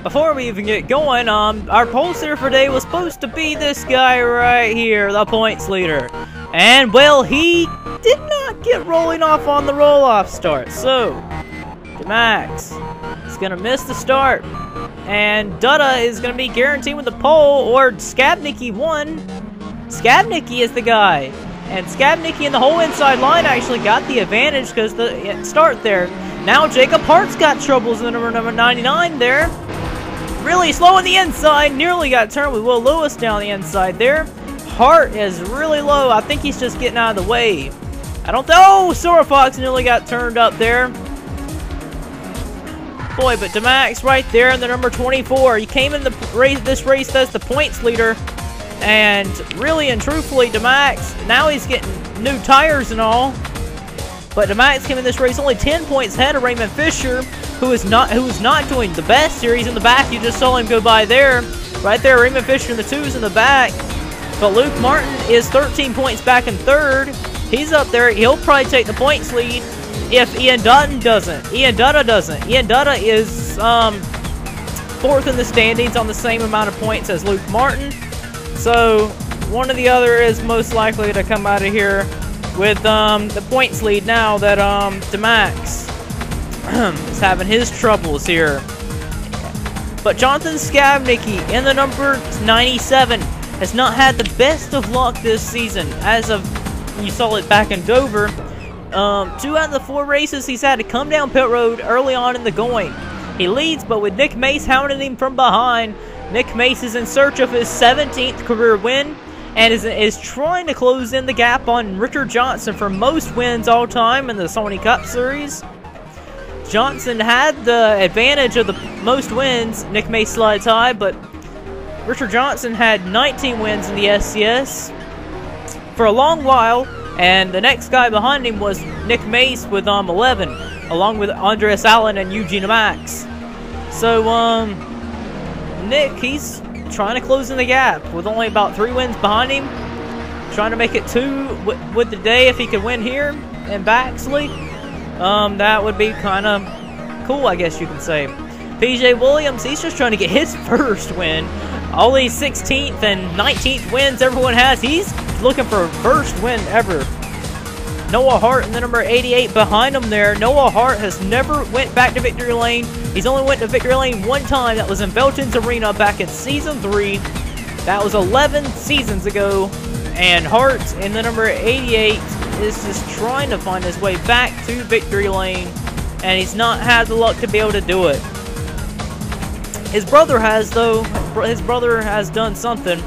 before we even get going, our poll leader for today was supposed to be this guy right here, the points leader. And, well, he did not get rolling off on the roll-off start. So, Max is going to miss the start. And Dutta is going to be guaranteed with the pole, or Scabnicky won. Scabnicky is the guy. And Scabnicky and the whole inside line actually got the advantage because the start there. Now Jacob Hart's got troubles in the number 99 there. Really slow on the inside. Nearly got turned with Will Lewis down the inside there. Hart is really low. I think he's just getting out of the way. I don't know. Oh, Sora Fox nearly got turned up there. Boy, but Demax right there in the number 24. He came in the race, this race as the points leader. And really and truthfully, Demax, now he's getting new tires and all. But Demax came in this race only 10 points ahead of Raymond Fisher, who is not doing the best here. He's in the back. You just saw him go by there. Right there, Raymond Fisher in the twos in the back. But Luke Martin is 13 points back in third. He's up there. He'll probably take the points lead if Ian Dutta doesn't. Ian Dutta is fourth in the standings on the same amount of points as Luke Martin. So one or the other is most likely to come out of here with the points lead now that Demax is having his troubles here. But Jonathan Scabnicky in the number 97 has not had the best of luck this season. As of, you saw it back in Dover, 2 out of the 4 races he's had to come down pit road early on in the going. He leads, but with Nick Mace hounding him from behind, Nick Mace is in search of his 17th career win and is trying to close in the gap on Richard Johnson for most wins all time in the Sony Cup Series. Johnson had the advantage of the most wins. Nick Mace slides high, but Richard Johnson had 19 wins in the SCS for a long while, and the next guy behind him was Nick Mace with 11, along with Andreas Allen and Eugene Max. So, Nick, he's trying to close in the gap with only about 3 wins behind him. Trying to make it 2 with the day if he could win here in Baxley. That would be kind of cool, I guess you can say. PJ Williams, he's just trying to get his first win. All these 16th and 19th wins everyone has, he's looking for a first win ever. Noah Hart in the number 88 behind him there. Noah Hart has never went back to victory lane. He's only went to victory lane 1 time. That was in Belton's Arena back in Season 3. That was 11 seasons ago. And Hart in the number 88 is just trying to find his way back to victory lane. And he's not had the luck to be able to do it. His brother has, though. His brother has done something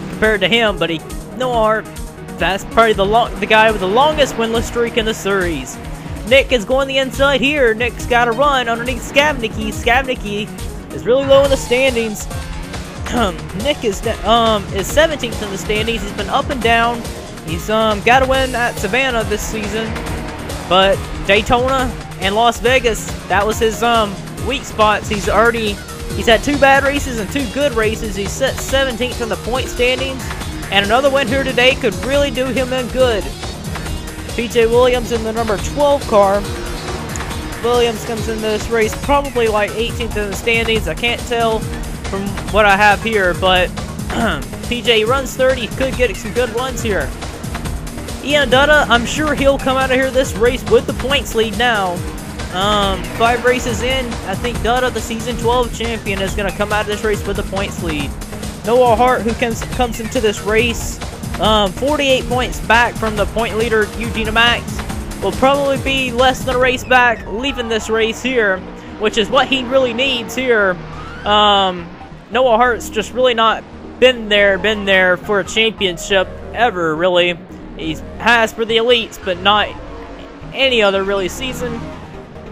compared to him. But Noah Hart, that's probably the guy with the longest winless streak in the series. Nick is going the inside here. Nick's got to run underneath Scabnicky. Scabnicky is really low in the standings. Nick is 17th in the standings. He's been up and down. He's got to win at Savannah this season, but Daytona and Las Vegas, that was his weak spots. He's had 2 bad races and 2 good races. He's set 17th in the point standings. And another win here today could really do him in good. PJ Williams in the number 12 car. Williams comes in this race probably like 18th in the standings. I can't tell from what I have here, but PJ runs 30. Could get some good runs here. Ian Dutta, I'm sure he'll come out of here this race with the points lead now. 5 races in, I think Dutta, the season 12 champion, is going to come out of this race with the points lead. Noah Hart, who comes into this race 48 points back from the point leader Eugene Max, will probably be less than a race back leaving this race here, which is what he really needs here. Noah Hart's just really not been there for a championship ever, really. He has for the elites, but not any other really season.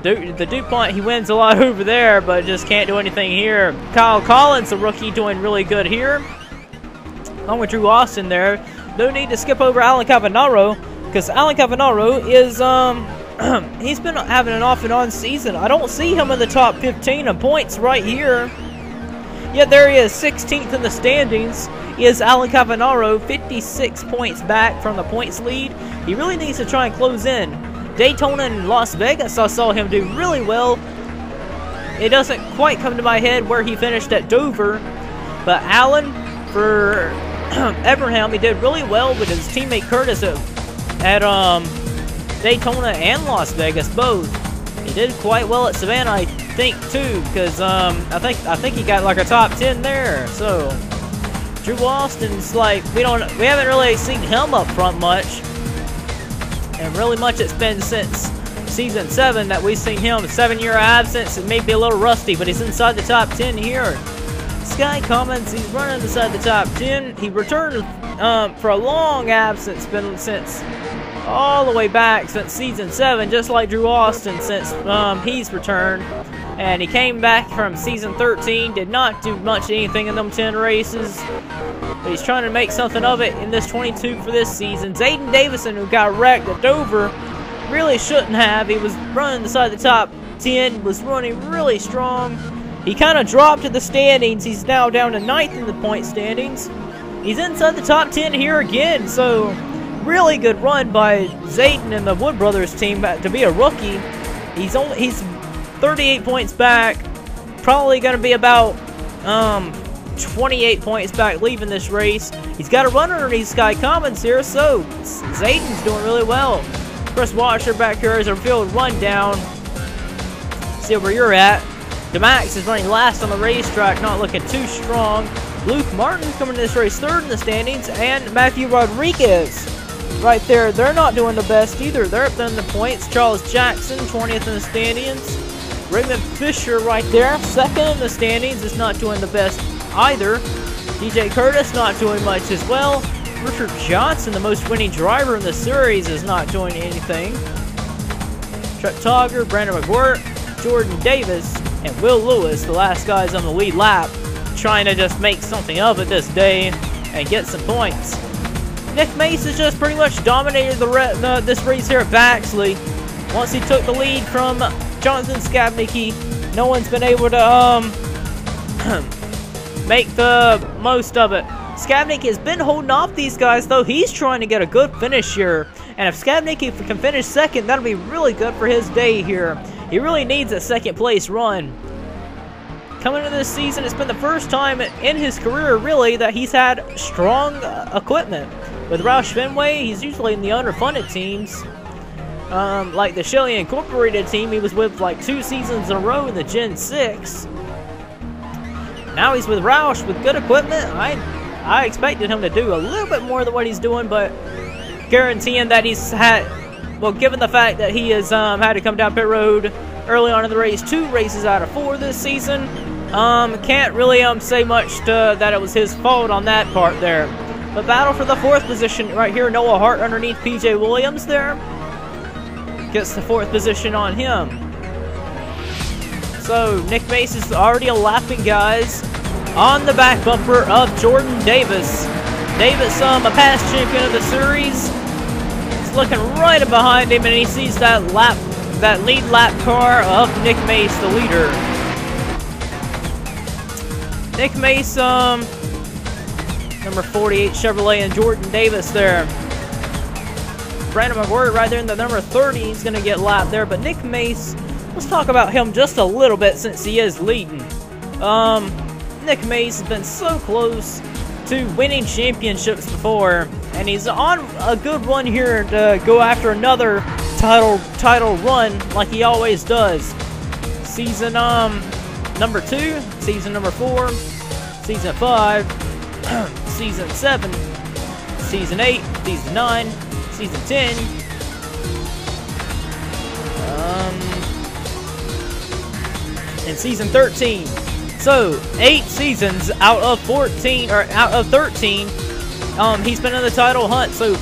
The DuPont, he wins a lot over there, but just can't do anything here. Kyle Collins, a rookie, doing really good here. Along with Drew Austin there. No need to skip over Alan Cavanaro, because Alan Cavanaro is, he's been having an off and on season. I don't see him in the top 15 of points right here. Yet there he is, 16th in the standings. Is Alan Cavanaro, 56 points back from the points lead. He really needs to try and close in. Daytona and Las Vegas, I saw him do really well. it doesn't quite come to my head where he finished at Dover, but Allen for Evernham, he did really well with his teammate Curtis at Daytona and Las Vegas both. He did quite well at Savannah, I think, too, because I think he got like a top 10 there. So Drew Austin's like we haven't really seen him up front much, and really much it's been since season 7 that we've seen him. 7-year absence. It may be a little rusty, but he's inside the top 10 here. Sky Commons, he's running inside the top 10. He returned for a long absence, been since all the way back since season 7, just like Drew Austin since he's returned. And he came back from season 13, did not do much anything in them 10 races. But he's trying to make something of it in this 22 for this season. Zayden Davison, who got wrecked at Dover, really shouldn't have. He was running inside the top 10, was running really strong. He kind of dropped to the standings. He's now down to 9th in the point standings. He's inside the top 10 here again, so really good run by Zayden and the Wood Brothers team to be a rookie. He's 38 points back. Probably going to be about 28 points back leaving this race. He's got a runner underneath Sky Commons here, so Zayden's doing really well. Chris Washer back here as our field rundown. See where you're at. DeMax is running last on the racetrack, not looking too strong. Luke Martin coming to this race 3rd in the standings, and Matthew Rodriguez right there. They're not doing the best either. They're up there in the points. Charles Jackson 20th in the standings. Raymond Fisher right there 2nd in the standings, is not doing the best either. DJ Curtis not doing much as well. Richard Johnson, the most winning driver in the series, is not doing anything. Trent Togger, Brandon McGuire, Jordan Davis, and Will Lewis, the last guys on the lead lap, trying to just make something of it this day and get some points. Nick Mace has just pretty much dominated this race here at Baxley. Once he took the lead from Jonathan Skabnicki, no one's been able to make the most of it. Skabnicki has been holding off these guys, though. He's trying to get a good finish here, and if Skabnicki can finish 2nd, that'll be really good for his day here. He really needs a 2nd place run. Coming into this season, it's been the first time in his career, really, that he's had strong equipment. With Roush Fenway, he's usually in the underfunded teams. Like the Shelley Incorporated team, he was with like 2 seasons in a row in the Gen 6. Now he's with Roush with good equipment. I expected him to do a little bit more than what he's doing, but guaranteeing that he's had, well, given the fact that he has had to come down pit road early on in the race, 2 races out of 4 this season, can't really say much that it was his fault on that part there. But battle for the 4th position right here, Noah Hart underneath PJ Williams there. Gets the 4th position on him. So Nick Mace is already lapping guys on the back bumper of Jordan Davis. Davis, a past champion of the series, is looking right behind him, and he sees that lead lap car of Nick Mace, the leader. Nick Mace, number 48 Chevrolet, and Jordan Davis there. Brandon McGuire right there in the number 30. He's going to get lapped there. But Nick Mace, let's talk about him just a little bit since he is leading. Nick Mace has been so close to winning championships before, and he's on a good run here to go after another title run like he always does. Season number 2, season number 4, season 5, season 7, season 8, season 9, season 10, and season 13. So 8 seasons out of 14, or out of 13, he's been in the title hunt. So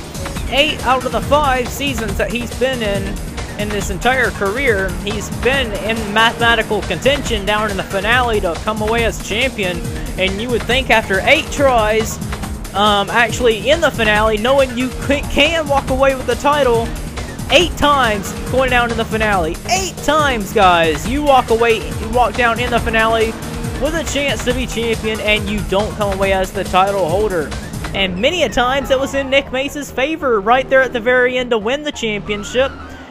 8 out of the 5 seasons that he's been in this entire career, he's been in mathematical contention down in the finale to come away as champion. And you would think after 8 tries, actually in the finale, knowing you can walk away with the title 8 times going down in the finale. 8 times, guys. You walk down in the finale with a chance to be champion, and you don't come away as the title holder. And many a times it was in Nick Mace's favor right there at the very end to win the championship.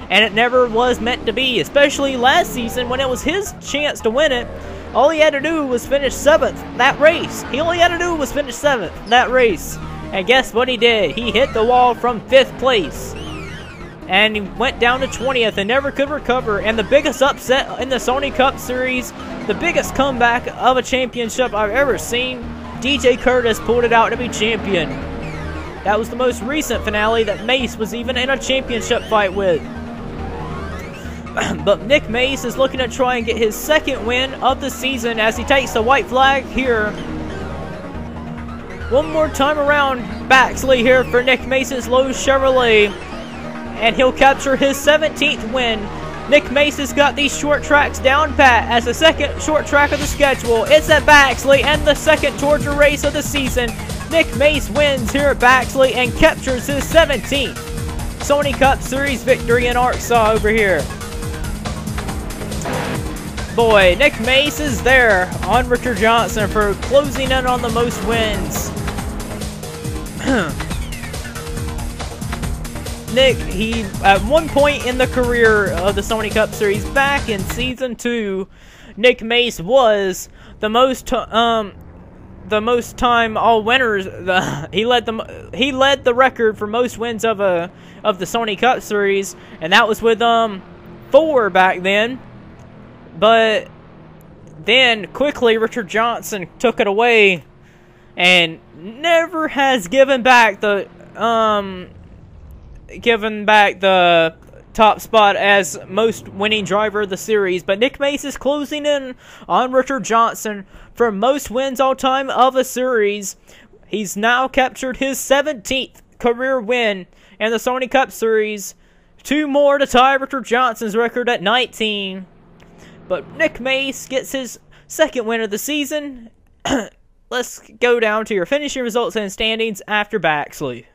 and it never was meant to be, especially last season when it was his chance to win it. All he had to do was finish 7th that race. He only had to do was finish 7th that race. And guess what he did? He hit the wall from 5th place. And he went down to 20th and never could recover. And the biggest upset in the Sony Cup Series, the biggest comeback of a championship I've ever seen, DJ Curtis pulled it out to be champion. That was the most recent finale that Mace was even in a championship fight with. But Nick Mace is looking to try and get his 2nd win of the season as he takes the white flag here. One more time around Baxley here for Nick Mace's Lowe's Chevrolet. And he'll capture his 17th win. Nick Mace has got these short tracks down pat as the 2nd short track of the schedule. It's at Baxley and the 2nd Georgia race of the season. Nick Mace wins here at Baxley and captures his 17th Sony Cup Series victory in ARCSOA over here. Boy, Nick Mace is there on Richard Johnson for closing in on the most wins. Nick, he at one point in the career of the Sony Cup Series back in Season 2, Nick Mace was the most time all winners. He led the record for most wins of the Sony Cup Series, and that was with 4 back then. But then quickly Richard Johnson took it away and never has given back the top spot as most winning driver of the series. But Nick Mace is closing in on Richard Johnson for most wins all time of the series. He's now captured his 17th career win in the Sony Cup Series. 2 more to tie Richard Johnson's record at 19. But Nick Mace gets his 2nd win of the season. Let's go down to your finishing results and standings after Baxley.